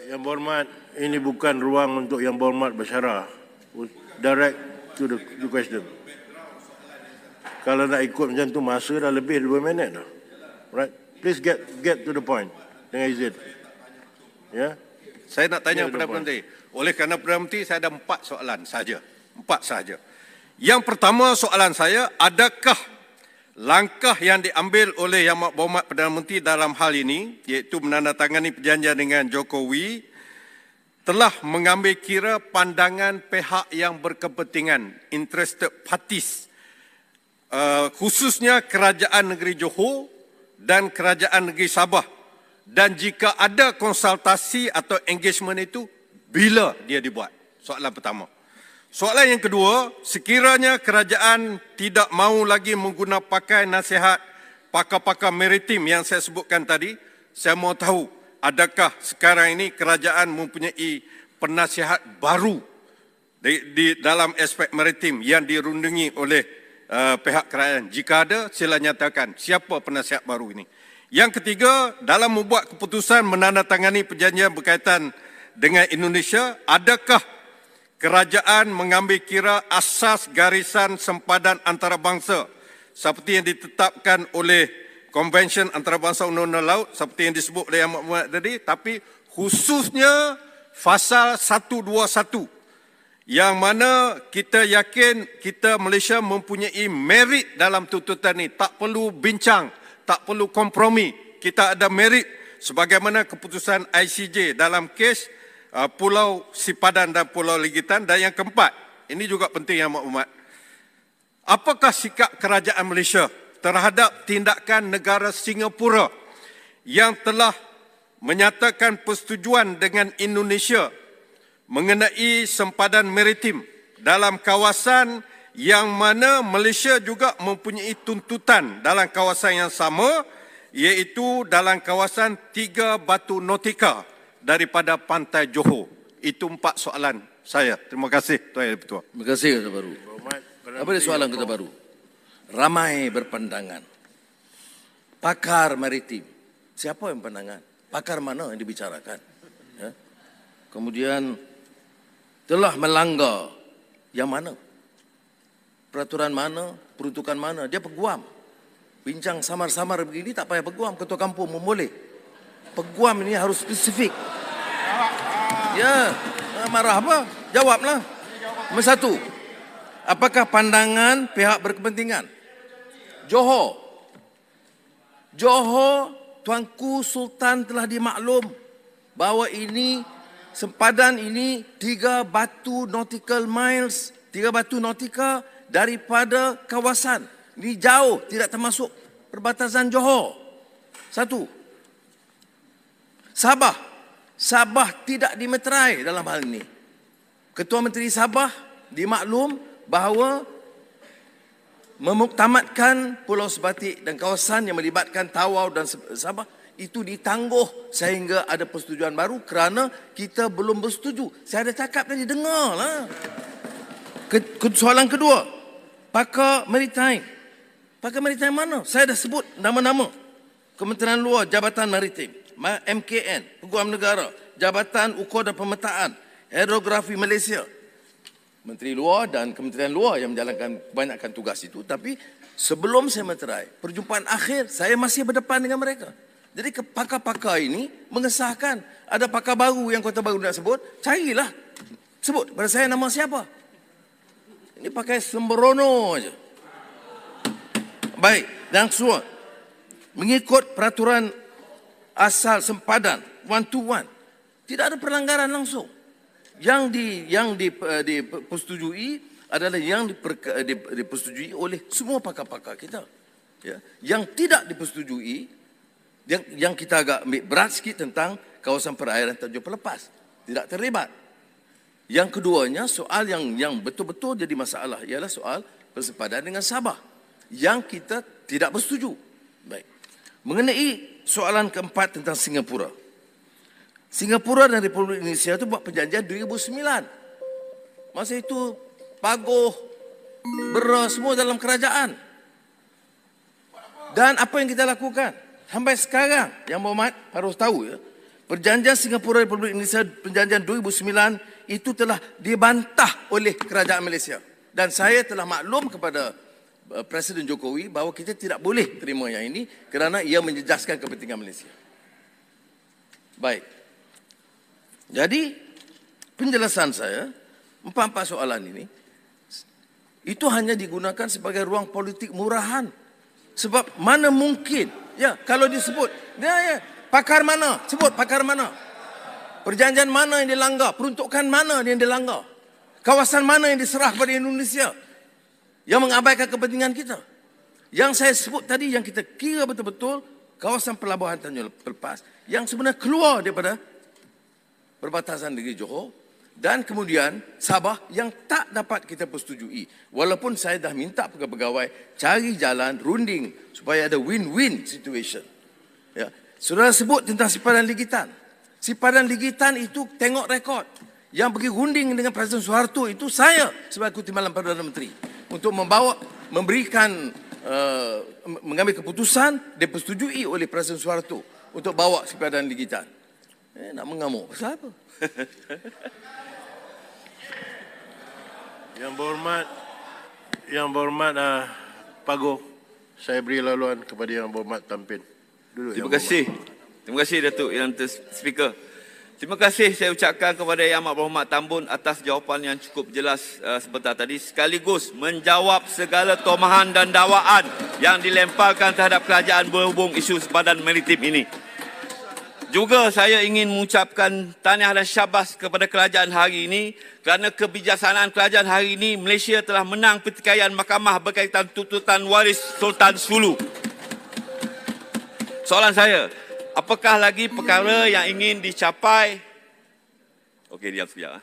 Yang berhormat, ini bukan ruang untuk yang berhormat bersyarah. Direct to the question. Kalau nak ikut macam tu, masa dah lebih 2 minit dah. Right? Please get to the point. Dengan izin. Ya. Saya nak tanya Perdana Menteri. Oleh kerana Perdana Menteri, saya ada 4 soalan sahaja. 4 sahaja. Yang pertama soalan saya, adakah langkah yang diambil oleh Yang Berhormat Perdana Menteri dalam hal ini, iaitu menandatangani perjanjian dengan Jokowi, telah mengambil kira pandangan pihak yang berkepentingan, interested parties, khususnya Kerajaan Negeri Johor dan Kerajaan Negeri Sabah. Dan jika ada konsultasi atau engagement itu, bila dia dibuat? Soalan pertama. Soalan yang kedua, sekiranya kerajaan tidak mahu lagi menggunakan pakai nasihat pakar-pakar maritim yang saya sebutkan tadi, saya mahu tahu adakah sekarang ini kerajaan mempunyai penasihat baru di dalam aspek maritim yang dirundungi oleh pihak kerajaan. Jika ada, sila nyatakan siapa penasihat baru ini. Yang ketiga, dalam membuat keputusan menandatangani perjanjian berkaitan dengan Indonesia, adakah kerajaan mengambil kira asas garisan sempadan antarabangsa seperti yang ditetapkan oleh Konvensyen Antarabangsa Undang-Undang Laut seperti yang disebut oleh Yang Berhormat tadi, tapi khususnya Fasal 121 yang mana kita yakin kita Malaysia mempunyai merit dalam tuntutan ini. Tak perlu bincang, tak perlu kompromi. Kita ada merit sebagaimana keputusan ICJ dalam kes Pulau Sipadan dan Pulau Ligitan. Dan yang keempat, ini juga penting Yang Berhormat, apakah sikap kerajaan Malaysia terhadap tindakan negara Singapura yang telah menyatakan persetujuan dengan Indonesia mengenai sempadan maritim dalam kawasan yang mana Malaysia juga mempunyai tuntutan dalam kawasan yang sama, iaitu dalam kawasan 3 batu nautika daripada pantai Johor. Itu 4 soalan saya. Terima kasih Tuan Yang Ketua. Terima kasih Kata Baru. Apa dia soalan Kata Baru? Ramai berpandangan. Pakar maritim. Siapa yang pandangan? Pakar mana yang dibicarakan? Ya. Kemudian telah melanggar yang mana? Peraturan mana? Peruntukan mana? Dia peguam. Bincang samar-samar begini tak payah peguam. Ketua kampung pun boleh. Peguam ini harus spesifik. Ya, marah apa? Jawablah. Nombor 1. Apakah pandangan pihak berkepentingan? Johor. Tuanku Sultan telah dimaklum bahawa ini sempadan ini 3 batu nautical miles, 3 batu nautika daripada kawasan. Ini jauh, tidak termasuk perbatasan Johor. 1. Sabah tidak dimeterai dalam hal ini. Ketua Menteri Sabah dimaklum bahawa memuktamadkan Pulau Sebatik dan kawasan yang melibatkan Tawau dan Sabah itu ditangguh sehingga ada persetujuan baru kerana kita belum bersetuju. Saya ada cakap tadi, dengarlah. Soalan kedua, pakar maritime. Pakar maritime mana? Saya dah sebut nama-nama. Kementerian Luar, Jabatan Maritim, MKN, Peguam Negara, Jabatan Ukur dan Pemetaan, Hidrografi Malaysia. Menteri Luar dan Kementerian Luar yang menjalankan kebanyakan tugas itu. Tapi sebelum saya meterai, perjumpaan akhir saya masih berdepan dengan mereka. Jadi pakar-pakar ini mengesahkan. Ada pakar baru yang Kota Baru nak sebut, carilah. Sebut pada saya nama siapa. Ini pakai sembrono aja. Baik, dan semua mengikut peraturan asal sempadan 121. Tidak ada pelanggaran langsung. Yang dipersetujui adalah yang dipersetujui oleh semua pakar-pakar kita. Ya. Yang tidak dipersetujui, yang kita agak ambil berat sikit tentang kawasan perairan Tanjung Pelepas. Tidak terlibat. Yang keduanya, soal yang betul-betul jadi masalah ialah soal persempadan dengan Sabah. Yang kita tidak bersetuju. Baik. Mengenai soalan keempat tentang Singapura. Singapura dan Republik Indonesia itu buat perjanjian 2009. Masa itu Pagoh, Bera semua dalam kerajaan. Dan apa yang kita lakukan? Sampai sekarang, Yang Berhormat harus tahu ya, Perjanjian Singapura Republik Indonesia, perjanjian 2009 itu telah dibantah oleh kerajaan Malaysia. Dan saya telah maklum kepada Presiden Jokowi bahawa kita tidak boleh terima yang ini kerana ia menjejaskan kepentingan Malaysia. Baik. Jadi, penjelasan saya, empat soalan ini, itu hanya digunakan sebagai ruang politik murahan. Sebab mana mungkin, ya kalau disebut, ya, pakar mana, sebut pakar mana. Perjanjian mana yang dilanggar, peruntukan mana yang dilanggar. Kawasan mana yang diserah kepada Indonesia yang mengabaikan kepentingan kita. Yang saya sebut tadi, yang kita kira betul-betul kawasan pelabuhan Tanjung Lepas yang sebenarnya keluar daripada perbatasan negeri Johor dan kemudian Sabah yang tak dapat kita persetujui. Walaupun saya dah minta pegawai-pegawai cari jalan runding supaya ada win-win situation. Ya. Saudara sebut tentang sipadan ligitan. Sipadan ligitan itu tengok rekod. Yang pergi runding dengan Presiden Soeharto itu saya sebagai Timbalan Perdana Menteri untuk memberikan mengambil keputusan dipersetujui oleh Presiden Soeharto untuk bawa sipadan ligitan. Nak mengamuk pasal apa? Yang berhormat Pago, saya beri laluan kepada Yang Berhormat Tampin. Terima kasih. Terima kasih Datuk Yang Speaker. Terima kasih saya ucapkan kepada Yang Amat Berhormat Tambun atas jawapan yang cukup jelas sebentar tadi, sekaligus menjawab segala tomahan dan dakwaan yang dilemparkan terhadap kerajaan berhubung isu sepadan maritim ini. Juga saya ingin mengucapkan tahniah dan syabas kepada kerajaan hari ini kerana kebijaksanaan kerajaan hari ini Malaysia telah menang pertikaian mahkamah berkaitan tuntutan waris Sultan Sulu. Soalan saya, apakah lagi perkara yang ingin dicapai? Okey, diam sekejap.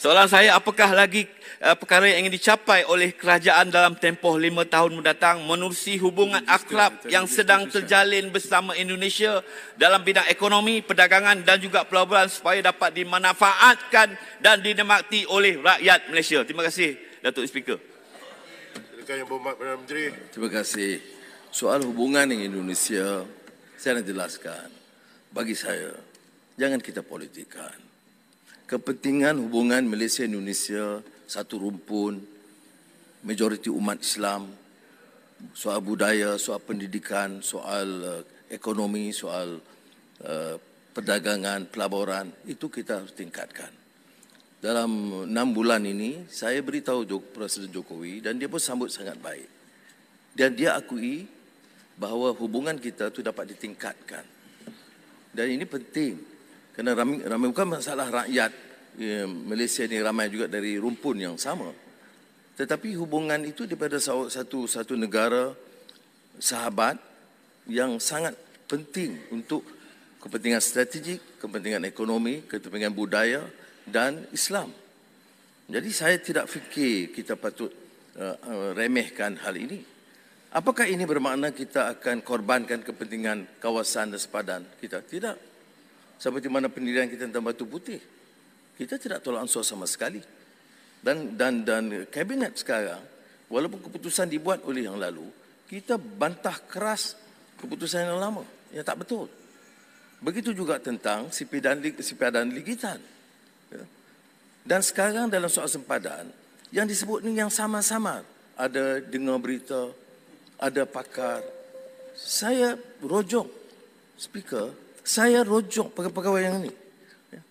Soalan saya, apakah lagi perkara yang ingin dicapai oleh kerajaan dalam tempoh 5 tahun mendatang menerusi hubungan akrab yang sedang terjalin bersama Indonesia dalam bidang ekonomi, perdagangan dan juga pelaburan supaya dapat dimanfaatkan dan dinikmati oleh rakyat Malaysia? Terima kasih, Datuk Speaker. Silakan Yang Berhormat Perdana Menteri. Terima kasih. Soal hubungan dengan Indonesia, saya nak jelaskan. Bagi saya, jangan kita politikkan. Kepentingan hubungan Malaysia-Indonesia satu rumpun, majoriti umat Islam, soal budaya, soal pendidikan, soal ekonomi, soal perdagangan, pelaburan, itu kita harus tingkatkan. Dalam 6 bulan ini, saya beritahu Presiden Jokowi dan dia pun sambut sangat baik. Dan dia akui bahawa hubungan kita itu dapat ditingkatkan. Dan ini penting. Kerana ramai bukan masalah rakyat Malaysia ni ramai juga dari rumpun yang sama. Tetapi hubungan itu daripada satu negara sahabat yang sangat penting untuk kepentingan strategik, kepentingan ekonomi, kepentingan budaya dan Islam. Jadi saya tidak fikir kita patut remehkan hal ini. Apakah ini bermakna kita akan korbankan kepentingan kawasan dan sepadan kita? Tidak. Seperti mana pendirian kita tentang Batu Putih. Kita tidak tolak ansur sama sekali. Dan kabinet sekarang, walaupun keputusan dibuat oleh yang lalu, kita bantah keras keputusan yang lama. Ya tak betul. Begitu juga tentang sipadan ligitan. Ya. Dan sekarang dalam soal sempadan, yang disebut ni yang sama-sama. Ada dengar berita, ada pakar. Saya rojok, Speaker, saya rojok pegawai yang ini.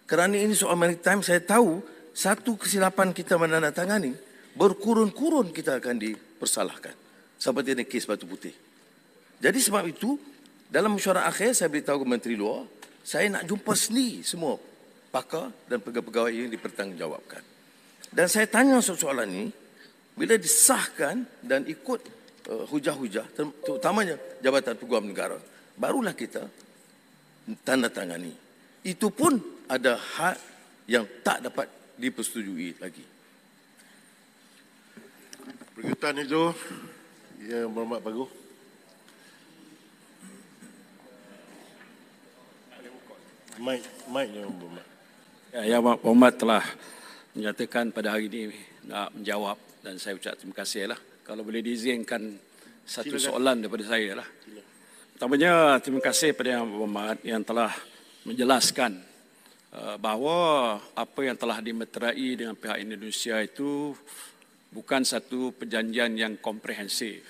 Kerana ini soal maritime, saya tahu satu kesilapan kita menandatangani, berkurun-kurun kita akan dipersalahkan. Seperti ini kes Batu Putih. Jadi sebab itu, dalam mesyuarat akhir, saya beritahu ke Menteri Luar, saya nak jumpa sendiri semua pakar dan pegawai yang dipertanggungjawabkan. Dan saya tanya soalan ini, bila disahkan dan ikut hujah-hujah, terutamanya Jabatan Peguam Negara, barulah kita tanda tangani. Itu pun ada hak yang tak dapat dipersetujui lagi. Perkhidmatan itu, Yang Berhormat Pagu. Mic Yang Berhormat. Ya, Yang Berhormat telah menyatakan pada hari ini nak menjawab dan saya ucap terima kasih lah. Kalau boleh diizinkan satu Silakan. soalan daripada saya lah. Pertamanya, terima kasih kepada Yang Berhormat yang telah menjelaskan bahawa apa yang telah dimeterai dengan pihak Indonesia itu bukan satu perjanjian yang komprehensif.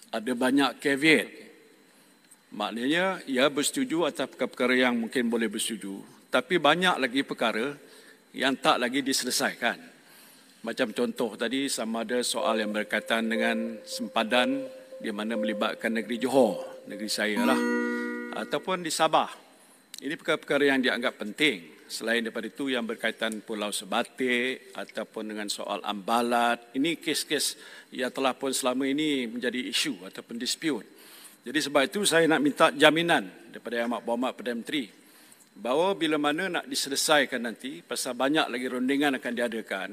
Ada banyak caveat. Maknanya, ia bersetuju atas perkara yang mungkin boleh bersetuju. Tapi banyak lagi perkara yang tak lagi diselesaikan. Macam contoh tadi, sama ada soal yang berkaitan dengan sempadan di mana melibatkan negeri Johor, negeri saya lah, ataupun di Sabah. Ini perkara-perkara yang dianggap penting. Selain daripada itu yang berkaitan Pulau Sebatik ataupun dengan soal Ambalat, ini kes-kes yang telah pun selama ini menjadi isu ataupun dispute. Jadi sebab itu saya nak minta jaminan daripada Yang Berhormat Perdana Menteri bahawa bila mana nak diselesaikan nanti, pasal banyak lagi rundingan akan diadakan,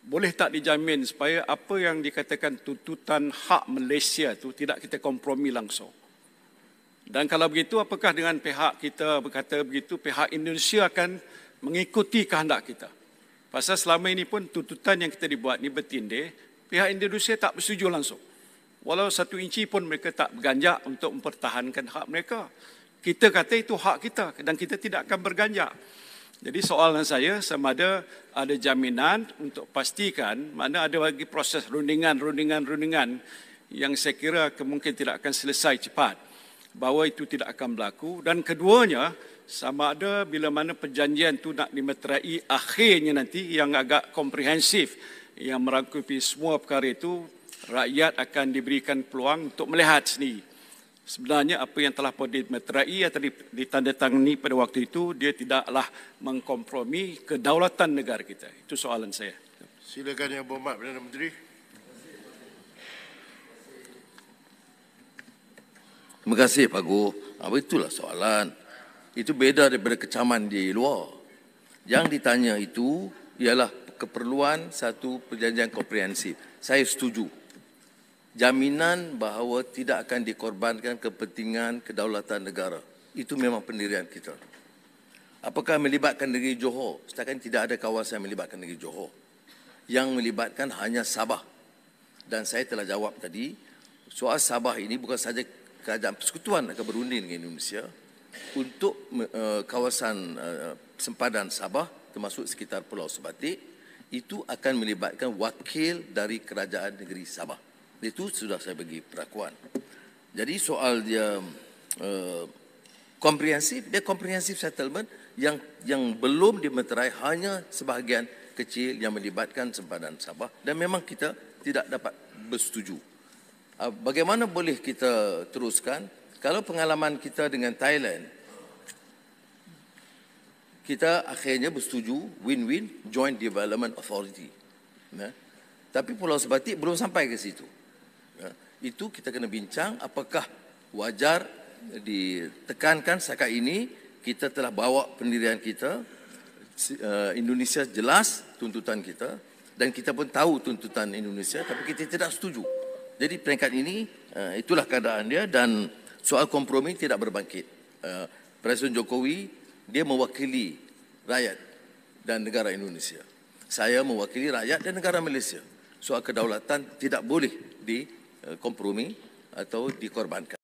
boleh tak dijamin supaya apa yang dikatakan tuntutan hak Malaysia itu tidak kita kompromi langsung. Dan kalau begitu, apakah dengan pihak kita berkata begitu, pihak Indonesia akan mengikuti kehendak kita? Pasal selama ini pun tuntutan yang kita dibuat ni bertindih, pihak Indonesia tak bersetuju langsung. Walau 1 inci pun mereka tak berganjak untuk mempertahankan hak mereka. Kita kata itu hak kita dan kita tidak akan berganjak. Jadi soalan saya, sama ada jaminan untuk pastikan mana ada lagi proses rundingan yang saya kira mungkin tidak akan selesai cepat, bahawa itu tidak akan berlaku. Dan keduanya, sama ada bila mana perjanjian itu nak dimeterai akhirnya nanti yang agak komprehensif, yang merangkupi semua perkara itu, rakyat akan diberikan peluang untuk melihat sendiri. Sebenarnya apa yang telah pun dimeterai atau ditandatangani pada waktu itu, dia tidaklah mengkompromi kedaulatan negara kita. Itu soalan saya. Silakan Yang Berhormat Perdana Menteri. Terima kasih Pak Guh. Itulah soalan. Itu beda daripada kecaman di luar. Yang ditanya itu ialah keperluan satu perjanjian komprehensif. Saya setuju. Jaminan bahawa tidak akan dikorbankan kepentingan kedaulatan negara. Itu memang pendirian kita. Apakah melibatkan negeri Johor? Setakat tidak ada kawasan yang melibatkan negeri Johor. Yang melibatkan hanya Sabah. Dan saya telah jawab tadi, soal Sabah ini bukan sahaja kerajaan persekutuan akan berunding dengan Indonesia untuk kawasan sempadan Sabah, termasuk sekitar Pulau Sebatik, itu akan melibatkan wakil dari kerajaan negeri Sabah. Itu sudah saya bagi perakuan. Jadi soal dia komprehensif, dia komprehensif settlement yang belum dimeterai hanya sebahagian kecil yang melibatkan sempadan Sabah, dan memang kita tidak dapat bersetuju. Bagaimana boleh kita teruskan kalau pengalaman kita dengan Thailand, kita akhirnya bersetuju win-win Joint Development Authority. Tapi Pulau Sebatik belum sampai ke situ. Itu kita kena bincang apakah wajar ditekankan setakat ini. Kita telah bawa pendirian kita, Indonesia jelas tuntutan kita, dan kita pun tahu tuntutan Indonesia, tapi kita tidak setuju. Jadi peringkat ini, itulah keadaan dia, dan soal kompromi tidak berbangkit. Presiden Jokowi, dia mewakili rakyat dan negara Indonesia. Saya mewakili rakyat dan negara Malaysia. Soal kedaulatan tidak boleh dikompromi atau dikorbankan.